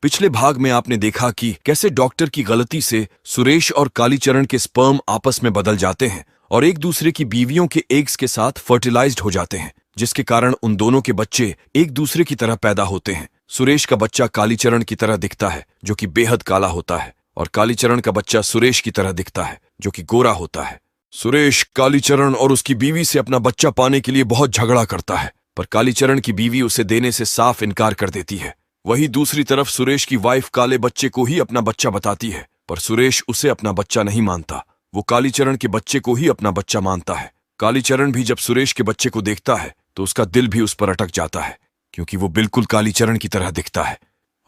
पिछले भाग में आपने देखा कि कैसे डॉक्टर की गलती से सुरेश और कालीचरण के स्पर्म आपस में बदल जाते हैं और एक दूसरे की बीवियों के एग्स के साथ फर्टिलाइज्ड हो जाते हैं, जिसके कारण उन दोनों के बच्चे एक दूसरे की तरह पैदा होते हैं। सुरेश का बच्चा कालीचरण की तरह दिखता है, जो कि बेहद काला होता है, और कालीचरण का बच्चा सुरेश की तरह दिखता है, जो कि गोरा होता है। सुरेश कालीचरण और उसकी बीवी से अपना बच्चा पाने के लिए बहुत झगड़ा करता है, पर कालीचरण की बीवी उसे देने से साफ इनकार कर देती है। वहीं दूसरी तरफ सुरेश की वाइफ काले बच्चे को ही अपना बच्चा बताती है, पर सुरेश उसे अपना बच्चा नहीं मानता। वो कालीचरण के बच्चे को ही अपना बच्चा मानता है। कालीचरण भी जब सुरेश के बच्चे को देखता है तो उसका दिल भी उस पर अटक जाता है, क्योंकि वो बिल्कुल कालीचरण की तरह दिखता है।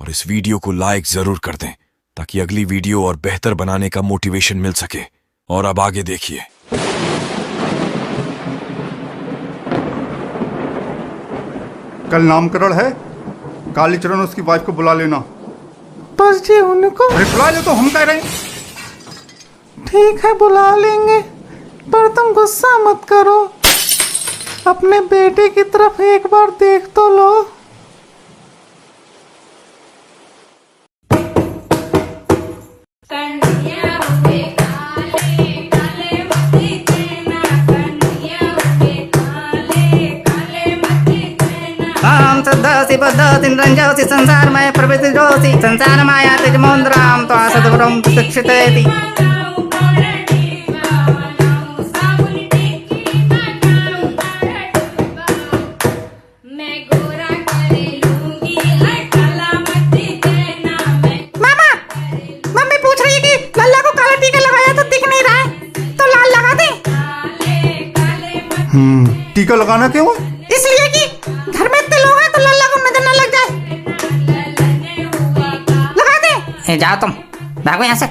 और इस वीडियो को लाइक जरूर कर दें ताकि अगली वीडियो और बेहतर बनाने का मोटिवेशन मिल सके। और अब आगे देखिए। कल नामकरण है, कालीचरण उसकी वाइफ को बुला लेना। बस जी उनको बुला ले तो हम कह रहे हैं। ठीक है, बुला लेंगे, पर तुम गुस्सा मत करो। अपने बेटे की तरफ एक बार देख तो लो। सिद्धोसी संसार में प्रवृत्ति जोशी संसार माया तेज मोन्द्राम तो असदवरम शिक्षितेति। मामा, मम्मी पूछ रही है कि लल्ला को काला टीका लगाया तो दिख नहीं रहा है, तो लाल लगा दे। टीका लगाना क्यों? इसलिए कि घर में इतने लोग हैं तो लल्ला को नजर न लग जाए। लगा दे। जाओ तुम, भागो यहाँ से।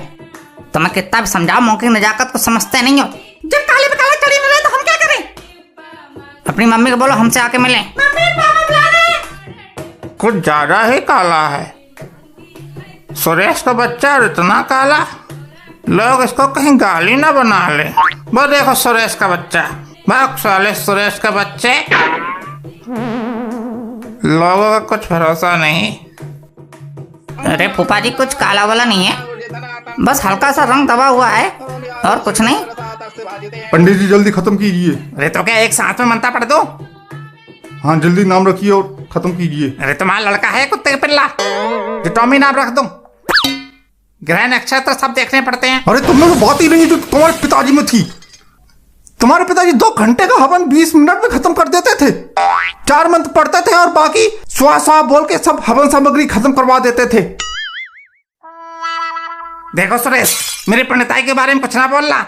तुम्हें कितना भी समझाओ, मौके की नजाकत को समझते नहीं हो। जब काले पे काला चढ़ी न रहे तो हम क्या करें? अपनी मम्मी को बोलो हमसे आके मिले। मम्मी पापा बुला रहे हैं। कुछ ज्यादा ही काला है सुरेश का बच्चा, और इतना काला लोग इसको कहीं गाली ना बना ले। वो देखो सुरेश का बच्चा, भाग साले सुरेश का बच्चे। लोगों का कुछ भरोसा नहीं। अरे फूफा जी, कुछ काला वाला नहीं है, बस हल्का सा रंग दबा हुआ है और कुछ नहीं। पंडित जी जल्दी खत्म कीजिए। अरे तो क्या एक साथ में मंत्र पढ़ दो? हाँ जल्दी नाम रखिए और खत्म कीजिए। अरे तुम्हारा लड़का है कुत्ते का पिल्ला, जो टॉमी नाम रख दो। ग्रह नक्षत्र सब देखने पड़ते हैं। अरे तुम में बात ही नहीं जो तुम्हारे पिताजी में थी। तुम्हारे पिताजी 2 घंटे का हवन 20 मिनट में खत्म कर देते थे। 4 मंत्र पढ़ते थे और बाकी स्वा स्वा बोल के सब हवन सामग्री खत्म करवा देते थे। देखो सुरेश, मेरे पंडिताई के बारे में कुछ ना बोलना।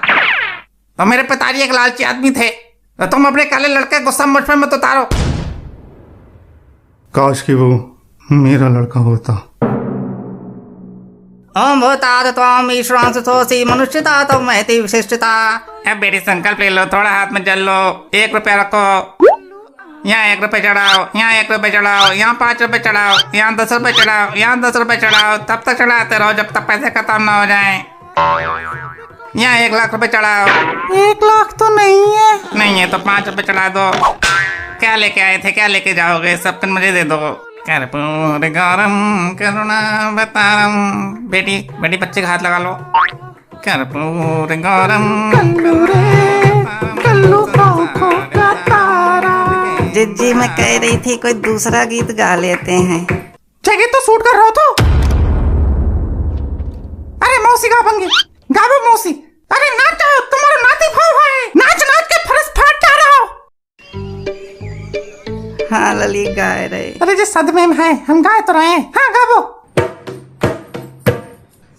तो मेरे पिताजी एक लालची आदमी थे, तो तुम अपने काले लड़के गुस्सा मुझ पे मत उतारो। काश कि वो मेरा लड़का होता। ओम भूताद त्वाम ईश्वरांश सोसी मनुष्यता तो महती विशिष्टता। अब बेटी संकल्प ले लो, थोड़ा हाथ में जल लो। 1 रुपया रखो, यहाँ 1 रुपये चढ़ाओ, यहाँ 1 रुपये चढ़ाओ, यहाँ 5 रुपये चढ़ाओ, यहाँ 10 रुपये चढ़ाओ, यहाँ 10 रुपये चढ़ाओ। तब तक चढ़ाते रहो जब तक पैसे खत्म ना हो जाए। यहाँ 1 लाख रुपए चढ़ाओ। 1 लाख तो नहीं है। नहीं है तो 5 रुपये चढ़ा दो। क्या लेके आए थे, क्या लेके जाओगे? सब कुछ मुझे दे दो। कर्पूर गौरम करुणावतारम। बेटी बेटी बच्चे का हाथ लगा लो। कर्पूर गौरम कल्लू आँखों का तारा। जिज्जी मैं कह रही थी कोई दूसरा गीत गा लेते हैं। जगह तो शूट कर रहा हो तो। अरे मौसी गा बंगे, गाओ मौसी। अरे नाचो, तुम्हारा नाती भाव है। नाच नाच के फरस फाट जा रहा हो। हाँ लली गाए रहे। अरे जिस सदमे में है हम गाए तो रहे हैं। हाँ गाओ।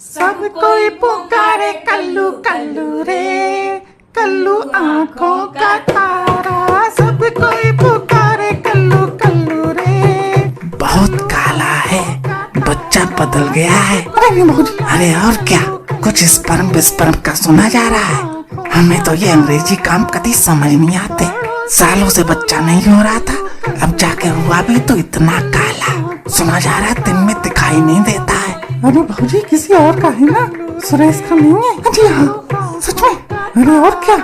सब कोई पुकारे कल्लू कल्लू रे, कल्लू आँखों का तारा। सब कोई पुकारे कल्लू कल्लू रे। बहुत काला है, बच्चा बदल गया है। अरे और क्या, कुछ स्पर्म विस्पर्म का सुना जा रहा है। हमें तो ये अंग्रेजी काम कभी समझ नहीं आते। सालों से बच्चा नहीं हो रहा था, अब जाके हुआ भी तो इतना काला। सुना जा रहा है दिन में दिखाई नहीं देता है। अरे भाजी किसी और का है ना, सुरेश का नहीं है। जी हाँ सच में। अरे और क्या,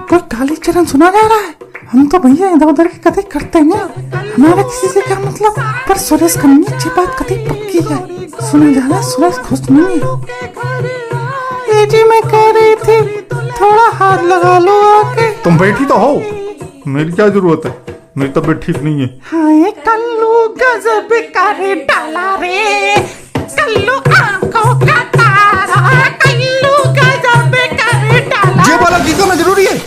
कोई कालीचरण सुना जा रहा है। हम तो भैया इधर उधर की कभी करते नहीं, हमारा किसी से क्या मतलब। पर सुरेश करनी अच्छी बात कभी पक्की है, सुना जाला सुरेश खुश नहीं है। ये जी मैं कह रही थी थोड़ा हाथ लगा लो आके। तुम बैठी तो हो, मेरी क्या जरूरत है, मेरी तबीयत ठीक नहीं है। हाय कल्लू गजब करे डाला रे, कल्लू आंखों का तारा, कल्लू गजब करे डाला। ये वाला गीत में जरूरी है।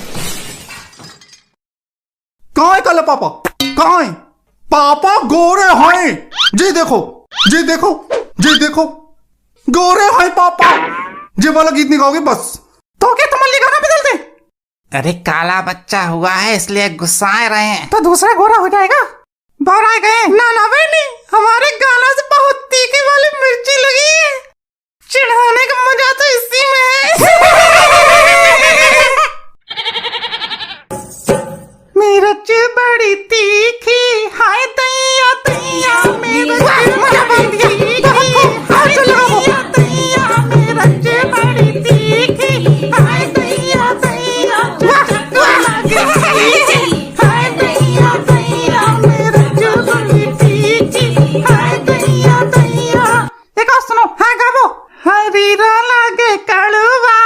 कहाँ है कल पापा, कहाँ है पापा? गोरे हैं जी, देखो जी, देखो जी, देखो गोरे हैं पापा। ये वाला गीत नहीं गाओगे बस तो क्या तुम्हारे गाना बदल दे? अरे काला बच्चा हुआ है इसलिए गुस्सा रहे हैं। तो दूसरा गोरा हो जाएगा। बाहर आ गए ना ना बेटी, हमारे गाना से बहुत तीखी वाली मिर्ची लगी है, चिढ़ाने का मजा तो इसी में है। मिर्च बड़ी तीखी, हाय दैया दैया मिर्च बड़ी तीखी, हाय दैया दैया मिर्च बड़ी तीखी, हाय दैया दैया हाय दैया दैया मिर्च बड़ी तीखी, हाय दैया दैया। एक और सुनो, हाँ गाबो। हरीरा लागे कड़वा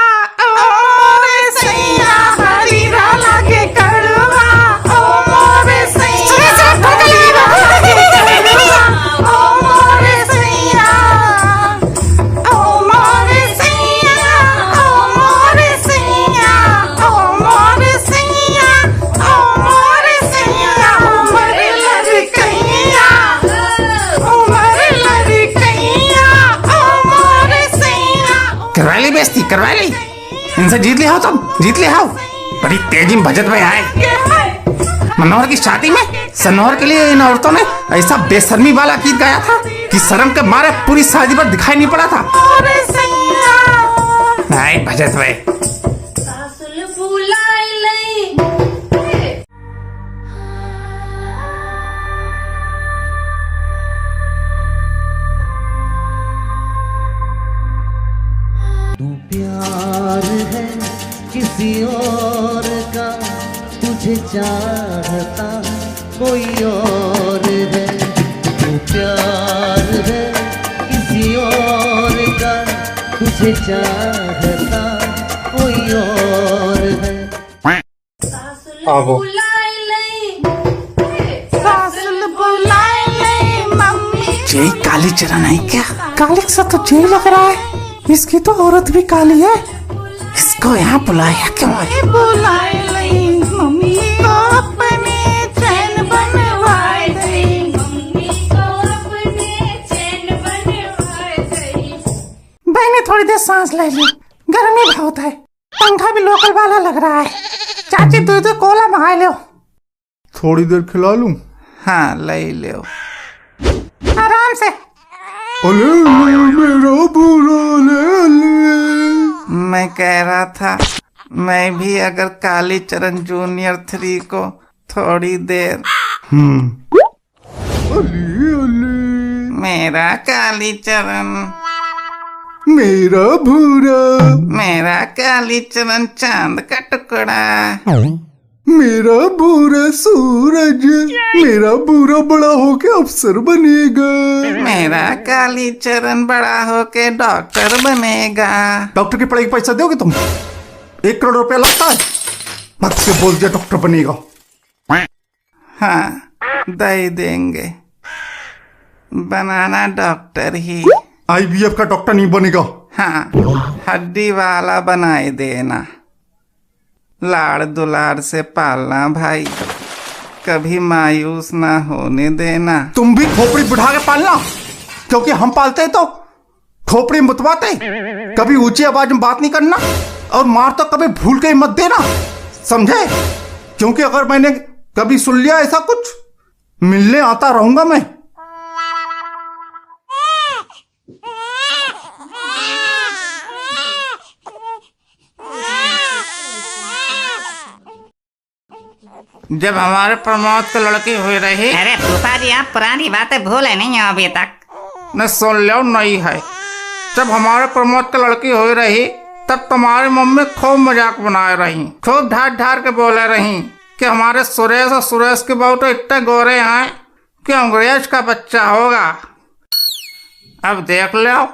ओ मोरे सैया, हरीरा लागे कड़वा ओ मोरे सैया, हरीरा लागे कड़वा ओ मोरे सैया, ओ मोरे सैया, ओ मोरे सैया, ओ मोरे सैया, ओ मोरे सैया, उमर लड़कैया, उमर लड़कैया, ओ मोरे सैया। करवा ली बेइज्जती, करवा ली। इनसे जीत ले आओ, तुम जीत ले आओ। बड़ी तेजी में भजत में आए। मनोहर की शादी में सनोहर के लिए इन औरतों ने ऐसा बेशर्मी वाला गीत गाया था कि शर्म के मारे पूरी शादी पर दिखाई नहीं पड़ा था। नहीं भजत में तू प्यार है किसी और का, तुझे चाहता कोई और है। तू प्यार है किसी और का, तुझे चाहता कोई और है। आबो यही काली चरण है क्या? काली सा तो जेल लग रहा है, इसकी तो औरत भी काली है। इसको यहाँ बुलाया क्यों है? बुलाए नहीं मम्मी को अपने चैन बनवाए दे, मम्मी को अपने चैन बनवाए दे। बहने थोड़ी देर सांस ले ली, गर्मी बहुत है, पंखा भी लोकल वाला लग रहा है। चाची दूध कोला मंगा लो। थोड़ी देर खिला लूं? हाँ ले लो आराम से। अले मेरा बुरा ले। मैं कह रहा था मैं भी अगर काली चरण जूनियर 3 को थोड़ी देर। अली अली मेरा काली चरण, मेरा भूरा, मेरा काली चरण चांद का टुकड़ा, मेरा भूरा सूरज, मेरा भूरा बड़ा होके अफसर बनेगा। मेरा काली चरण बड़ा होके डॉक्टर बनेगा। डॉक्टर की पढ़ाई का पैसा दोगे तुम? 1 करोड़ रुपया लगता है, मत से बोल दिया डॉक्टर बनेगा। हाँ दे देंगे, बनाना डॉक्टर ही। IVF का डॉक्टर नहीं बनेगा। हाँ हड्डी वाला बनाए देना, लाड़ दुलार से पालना भाई, कभी मायूस ना होने देना। तुम भी खोपड़ी बिठा के पालना, क्योंकि हम पालते तो खोपड़ी मुतवाते। कभी ऊंची आवाज में बात नहीं करना, और मार तो कभी भूल के ही मत देना, समझे? क्योंकि अगर मैंने कभी सुन लिया ऐसा कुछ, मिलने आता रहूंगा मैं। जब हमारे प्रमोद की लड़की हुई रही। अरे फूफा जी आप पुरानी बातें भूले नहीं हो अभी तक। न सुन लो नहीं है। जब हमारे प्रमोद की लड़की हुई रही तब तुम्हारी मम्मी खूब मजाक बनाए रही, खूब ढार ढार के बोले रही कि हमारे सुरेश और सुरेश के बहू तो इतने गोरे हैं कि अंग्रेज का बच्चा होगा। अब देख लो,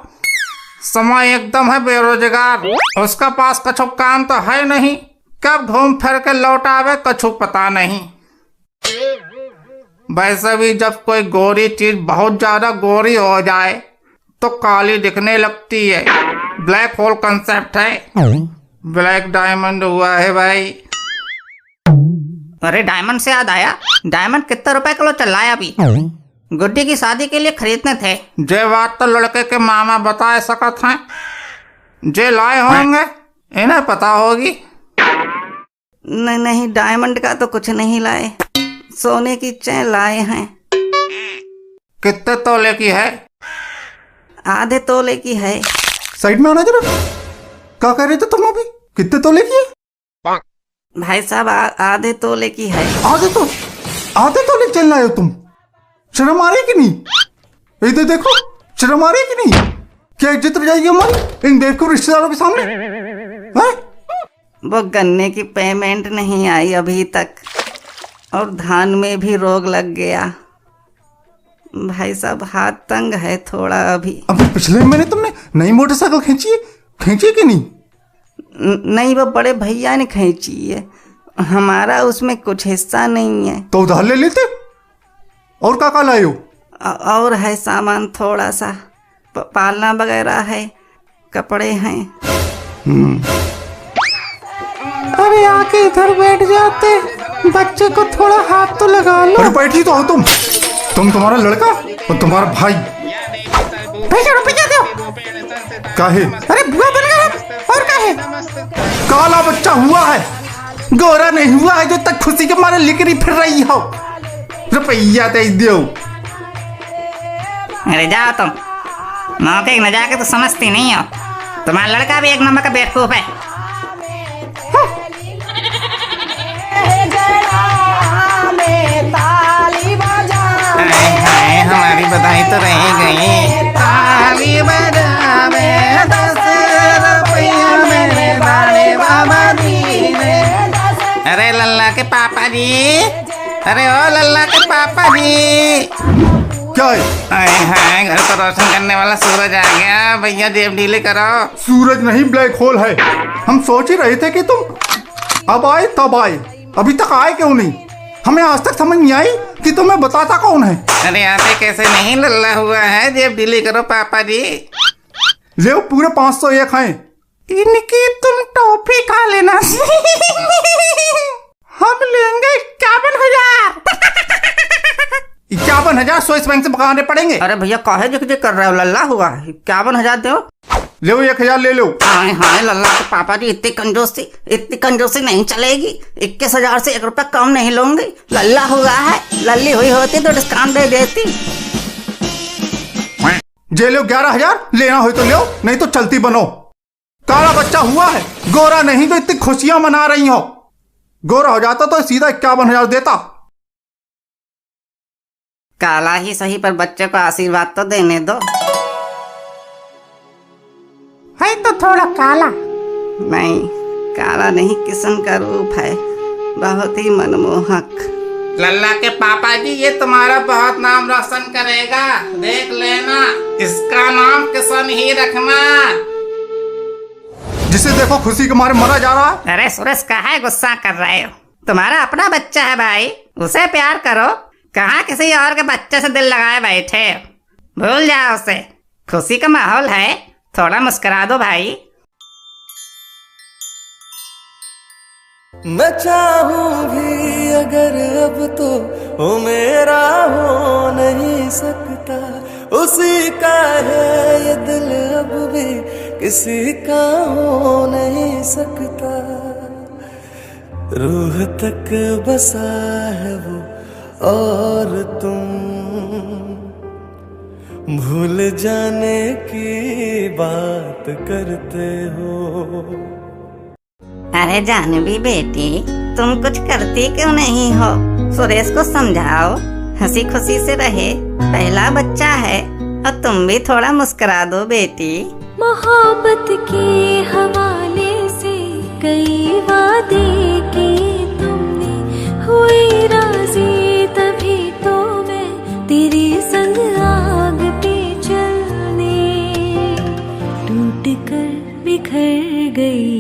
समय एकदम है बेरोजगार, उसका पास कछु काम तो है नहीं, कब घूम फिर के लौट आवे कछु पता नहीं। वैसे भी जब कोई गोरी चीज बहुत ज्यादा गोरी हो जाए तो काली दिखने लगती है। ब्लैक होल कंसेप्ट है। ब्लैक डायमंड हुआ है भाई। अरे डायमंड से याद आया, डायमंड कितने रुपए किलो चल रहा है अभी? गुड्डी की शादी के लिए खरीदने थे। जे बात तो लड़के के मामा बता सकत हैं, जे लाए होंगे इन्हें पता होगी। नहीं नहीं, डायमंड का तो कुछ नहीं लाए, सोने की चेन लाए हैं। कितने तोले की है? आधे तोले की है। साइड में आना जरा। क्या कह रहे थे तुम अभी? कितने तोले की है? भाई साहब आधे तोले की है। आधे तोले चल रहे हो तुम? शर्म आ रही कि नहीं? इधर देखो, शर्म आ रही कि नहीं? क्या इज्जत रह जाएगी हमारी इन बेवकूफ रिश्तेदारों के सामने? हैं? वो गन्ने की पेमेंट नहीं आई अभी तक और धान में भी रोग लग गया। भाई साहब हाथ तंग है थोड़ा अभी। अभी पिछले महीने तुमने नई मोटरसाइकिल खींची कि नहीं? नहीं, वो बड़े भैया ने खींची है, हमारा उसमें कुछ हिस्सा नहीं है। तो उधार ले लेते। और क्या लाए हो? और है सामान थोड़ा सा, पालना वगैरह है, कपड़े हैं। अरे आके इधर बैठ जाते, बच्चे को थोड़ा हाथ तो लगा लो। अरे बैठी तो हो तुम, तुम्हारा लड़का और तुम्हारा भाई। पैसा दो। काहे? अरे बुआ बन गया और काहे? काला बच्चा हुआ है, गोरा नहीं हुआ है जो तक खुशी के मारे लिकरी फिर रही हो। रुपया दे दो। अरे जाओ तुम, मौके न जाके तो समझती नहीं हो। तुम्हारा लड़का भी एक नंबर का बेवकूफ है। हमारी बधाई तो रह गई। ताली बजावे 10 रुपया मेरे बड़े बाबा दीने। अरे लल्ला के पापा जी, अरे ओ लल्ला के पापा जी। क्या है? हाय घर को रोशन करने वाला सूरज आ गया। भैया जेब ढीले करो। सूरज नहीं, ब्लैक होल है। हम सोच ही रहे थे कि तुम अब आए तब आए, अभी तक आए क्यों नहीं? हमें आज तक समझ नहीं आई कि तुम्हें बताता कौन है। अरे आते कैसे नहीं, लल्ला हुआ है। जेब ढीली करो पापा जी। ले पूरे 501 हैं। इनकी तुम टॉफी खा लेना। हम लेंगे 51,000। 51,000 स्विस बैंक से पकाने पड़ेंगे। अरे भैया काहे जिक्र कर रहे हो? लल्ला हुआ 51,000 दो। ले 1,000 ले लो। हाय हाय लल्ला के पापा जी, इतनी कंजूसी नहीं चलेगी। 21,000 से 1 रुपया कम नहीं लूंगी। लल्ला हुआ है, लल्ली हुई होती तो डिस्काउंट दे देती। जे लो 11,000, लेना हो तो लो, नहीं तो चलती बनो। काला बच्चा हुआ है, गोरा नहीं तो इतनी खुशियां मना रही हो। गोरा हो जाता तो सीधा 51,000 देता। काला ही सही पर बच्चे को आशीर्वाद तो देने दो। है तो थोड़ा काला। नहीं काला नहीं, किशन का रूप है, बहुत ही मनमोहक। लल्ला के पापा जी, ये तुम्हारा बहुत नाम रोशन करेगा, देख लेना। इसका नाम किशन ही रखना। जिसे देखो खुशी के मारे मरा जा रहा है। अरे सुरेश काहे गुस्सा कर रहे हो? तुम्हारा अपना बच्चा है भाई, उसे प्यार करो। कहाँ किसी और के बच्चे से दिल लगाए बैठे? भूल जाओ उसे। खुशी का माहौल है, थोड़ा मुस्कुरा दो भाई। मैं चाहूं भी अगर अब तो वो मेरा हो नहीं सकता। उसी का है ये दिल, अब भी किसी का हो नहीं सकता। रूह तक बसा है वो और तुम भूल जाने की बात करते हो। अरे जानवी बेटी, तुम कुछ करती क्यों नहीं हो? सुरेश को समझाओ, हंसी खुशी से रहे, पहला बच्चा है। और तुम भी थोड़ा मुस्कुरा दो बेटी। मोहब्बत के हवाले से कई वादे किए तुमने, हुई राजी तभी तो मैं तेरे संग आग पे चलने टूट कर बिखर गई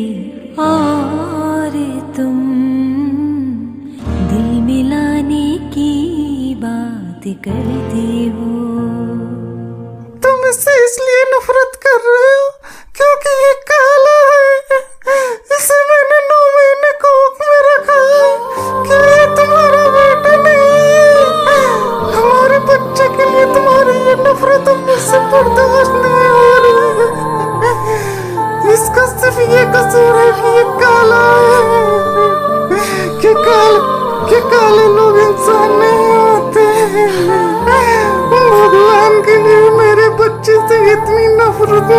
और तुम दिल मिलाने की बात करते हो। तुम इससे इसलिए नफरत कर रहे हो क्योंकि ये काला है। इसे मैंने 9 महीने कोख में रखा है कि ये तुम्हारा बेटा नहीं है। हमारे बच्चे के लिए तुम्हारी ये नफरत मुझसे बर्दाश्त नहीं हो रही है। इसका सिर्फ ये कसूर है कि ये काला है। कि काले लोग इंसान नहीं होते। भगवान के लिए मेरे बच्चे से इतनी नफरत